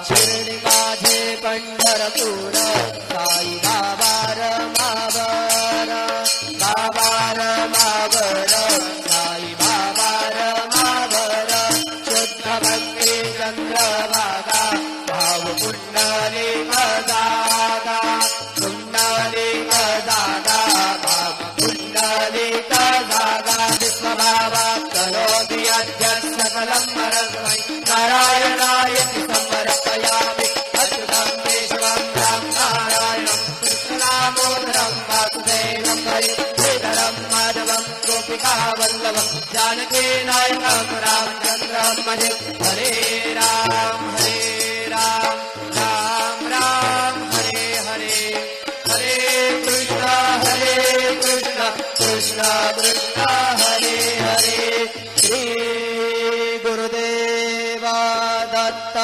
शिर्डी माझे पंढरपूर साई बाबा रमावर बाबा रमावर साई बाबा रमावर शुद्ध भक्ती चंद्रभागा भाव पुंडली दादा पुंडली दादा भाव पुंडली दादा विश्वभावा करोति अद्य सकलं परस्मै नारायणाय समर्पयामि अच्युतं केशवं राम नारायणं कृष्णदामोदरं वासुदेवं हरिधरं माधवं गोपिकावल्लभं जानकीनायकं रामचन्द्रं भजे हरे राम राम राम हरे हरे हरे कृष्ण कृष्ण कृष्ण हरे हरे श्री गुरुदेवा दत्त